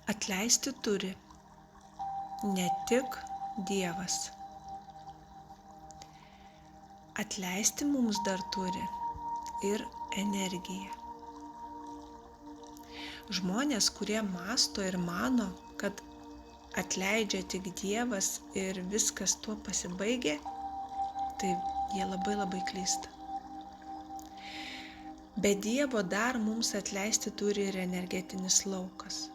Atleisti turi ne tik Dievas. Atleisti mums dar turi ir energija. Žmonės, kurie mąsto ir mano, kad atleidžia tik Dievas ir viskas tuo pasibaigia, tai jie labai klysta. Be Dievo dar mums atleisti turi ir energetinis laukas.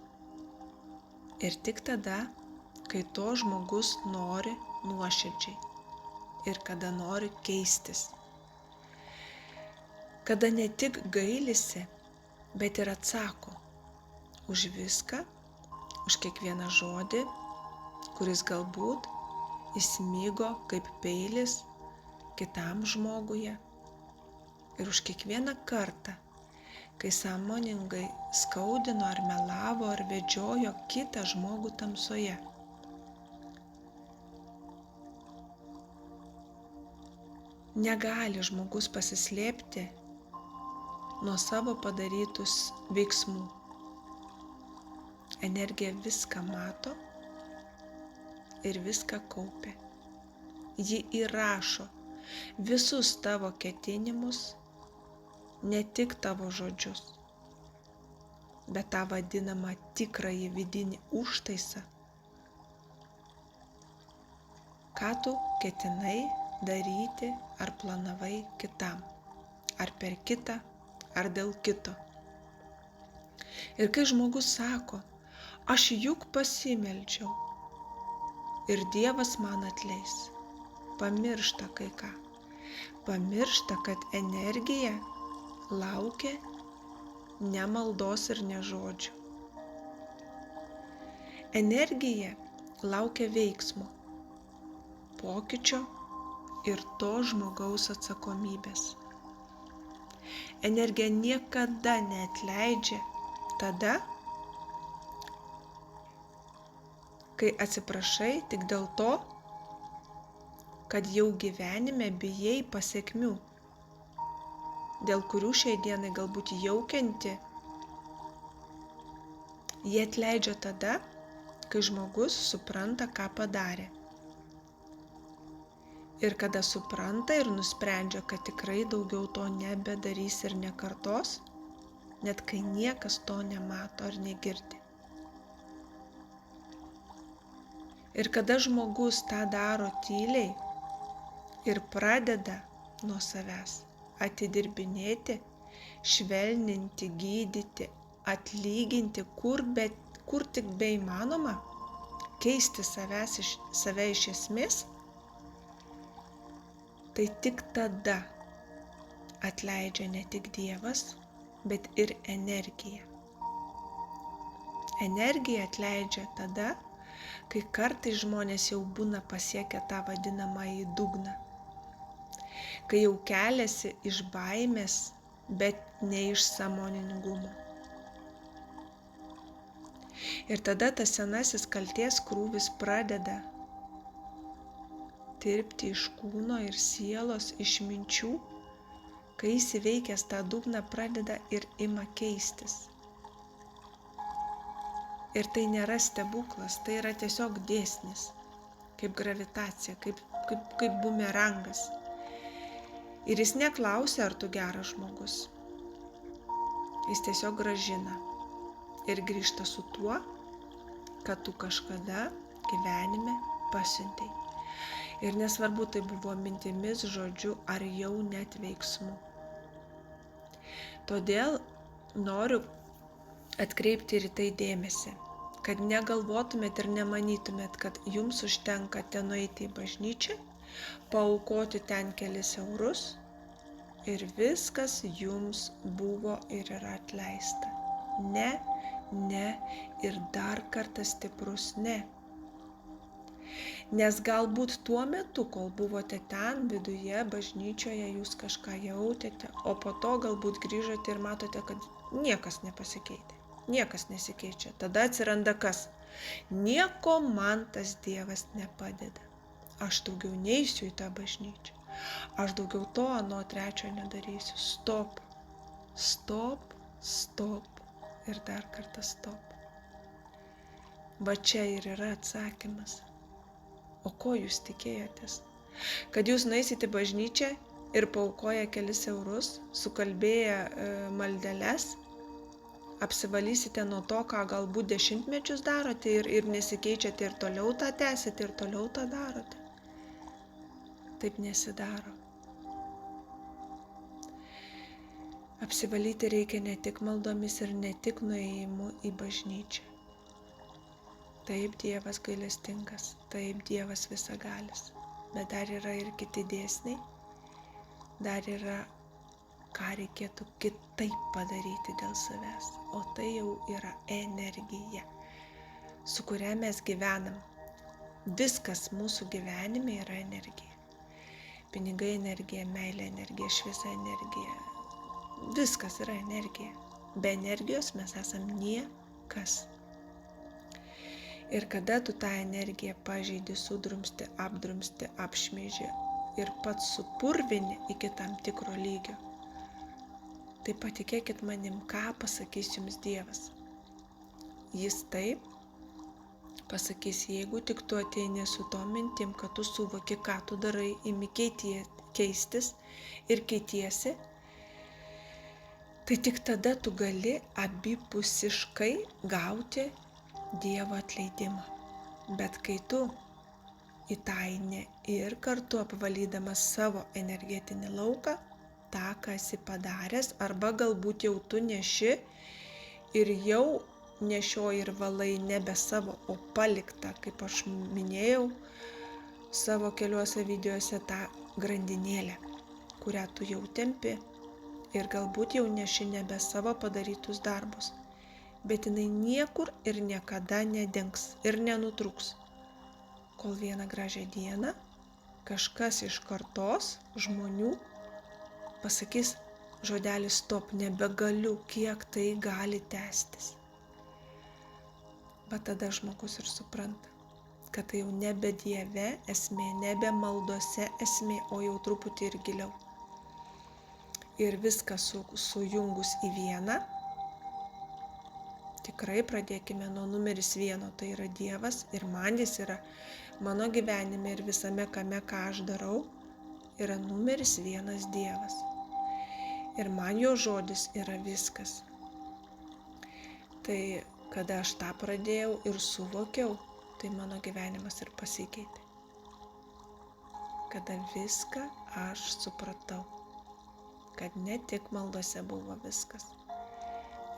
Ir tik tada, kai to žmogus nori nuoširdžiai ir kada nori keistis. Kada ne tik gailisi, bet ir atsako už viską, už kiekvieną žodį, kuris galbūt įsmigo kaip peilis kitam žmoguje. Ir už kiekvieną kartą, kai sąmoningai skaudino ar melavo ar vedžiojo kitą žmogų tamsoje. Negali žmogus pasislėpti nuo savo padarytus veiksmų. Energija viską mato ir viską kaupia. Ji įrašo visus tavo ketinimus, ne tik tavo žodžius, bet tą vadinamą tikrąjį vidinį užtaisą, ką tu ketinai daryti ar planavai kitam, ar per kitą, ar dėl kito. Ir kai žmogus sako, aš juk pasimeldžiau ir Dievas man atleis, pamiršta kai ką. Pamiršta, kad energija laukia ne maldos ir ne žodžių. Energija laukia veiksmo, pokyčio ir to žmogaus atsakomybės. Energija niekada neatleidžia tada, kai atsiprašai tik dėl to, kad jau gyvenime bijai pasekmių, dėl kurių šiai dienai galbūt jau kenti. Jie atleidžia tada, kai žmogus supranta, ką padarė. Ir kada supranta ir nusprendžia, kad tikrai daugiau to nebedarys ir nekartos, net kai niekas to nemato ar negirdi. Ir kada žmogus tą daro tyliai ir pradeda nuo savęs atidirbinėti, švelninti, gydyti, atlyginti, kur tik beįmanoma, keisti save iš esmės, tai tik tada atleidžia ne tik Dievas, bet ir energija. Energija atleidžia tada, kai kartais žmonės jau būna pasiekę tą vadinamąjį dugną. Kai jau keliasi iš baimės, bet ne iš sąmoningumo. Ir tada tas senasis kaltės krūvis pradeda tirpti iš kūno ir sielos, iš minčių, kai jis įveikęs tą dugną pradeda ir ima keistis. Ir tai nėra stebuklas, tai yra tiesiog dėsnis, kaip gravitacija, kaip bumerangas. Ir jis neklausia, ar tu geras žmogus. Jis tiesiog grąžina ir grįžta su tuo, kad tu kažkada gyvenime pasiuntei. Ir nesvarbu, tai buvo mintimis, žodžiu ar jau net veiksmu. Todėl noriu atkreipti ir tai dėmesį, kad negalvotumėt ir nemanytumėt, kad jums užtenka ten nueiti į bažnyčią, paaukoti ten kelis eurus ir viskas jums buvo ir yra atleista. Ne ir dar kartą stiprus ne. Nes galbūt tuo metu, kol buvote ten viduje, bažnyčioje, jūs kažką jautėte, o po to galbūt grįžote ir matote, kad niekas nepasikeitė, niekas nesikeičia. Tada atsiranda kas? Nieko man tas Dievas nepadeda. Aš daugiau neisiu į tą bažnyčią. Aš daugiau to, ano, trečio nedarysiu. Stop ir dar kartą stop. Va čia ir yra atsakymas. O ko jūs tikėjotės? Kad jūs nueisite į bažnyčią ir paaukoję kelis eurus, sukalbėję maldeles, apsivalysite nuo to, ką galbūt dešimtmečius darote ir nesikeičiate ir toliau tą tęsite ir toliau tą darote. Taip nesidaro. Apsivalyti reikia ne tik maldomis ir ne tik nuėjimu į bažnyčią. Taip, Dievas gailestingas, taip, Dievas visagalis, bet dar yra ir kiti dėsniai, dar yra, ką reikėtų kitaip padaryti dėl savęs, o tai jau yra energija, su kuria mes gyvenam. Viskas mūsų gyvenime yra energija. Pinigai energija, meilė energija, šviesa energija. Viskas yra energija. Be energijos mes esam niekas. Ir kada tu tą energiją pažeidi, sudrumsti, apdrumsti, apšmeiži ir pats supurvini iki tam tikro lygio, tai patikėkit manim, ką pasakys jums Dievas. Jis taip pasakys, jeigu tik tu ateini su to mintim, kad tu suvoki, ką tu darai, imi keistis ir keitiesi, tai tik tada tu gali abipusiškai gauti Dievo atleidimą. Bet kai tu į tą eini ir kartu apvalydamas savo energetinį lauką, tą, ką esi padaręs, arba galbūt jau tu neši ir jau nešioji ir valai nebe savo, o paliktą, kaip aš minėjau savo keliuose videose, tą grandinėlę, kurią tu jau tempi ir galbūt jau neši nebe savo padarytus darbus. Bet jinai niekur ir niekada nedings ir nenutrūks, kol vieną gražią dieną kažkas iš kartos žmonių pasakys žodelį stop, nebegaliu, kiek tai gali tęstis. Bet tada žmogus ir supranta, kad tai jau nebe Dieve esmė, nebe maldose esmė, o jau truputį ir giliau. Ir viską sujungus į vieną, tikrai pradėkime nuo numeris 1, tai yra Dievas ir man jis yra mano gyvenime ir visame kame, ką aš darau, yra numeris 1 Dievas. Ir man jo žodis yra viskas. Tai kada aš tą pradėjau ir suvokiau, tai mano gyvenimas ir pasikeitė. Kada viską aš supratau, kad ne tik maldose buvo viskas,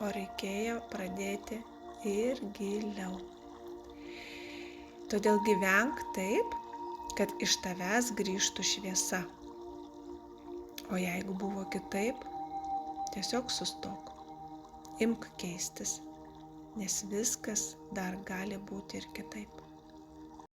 o reikėjo pradėti ir giliau. Todėl gyvenk taip, kad iš tavęs grįžtų šviesa. O jeigu buvo kitaip, tiesiog sustok. Imk keistis, nes viskas dar gali būti ir kitaip.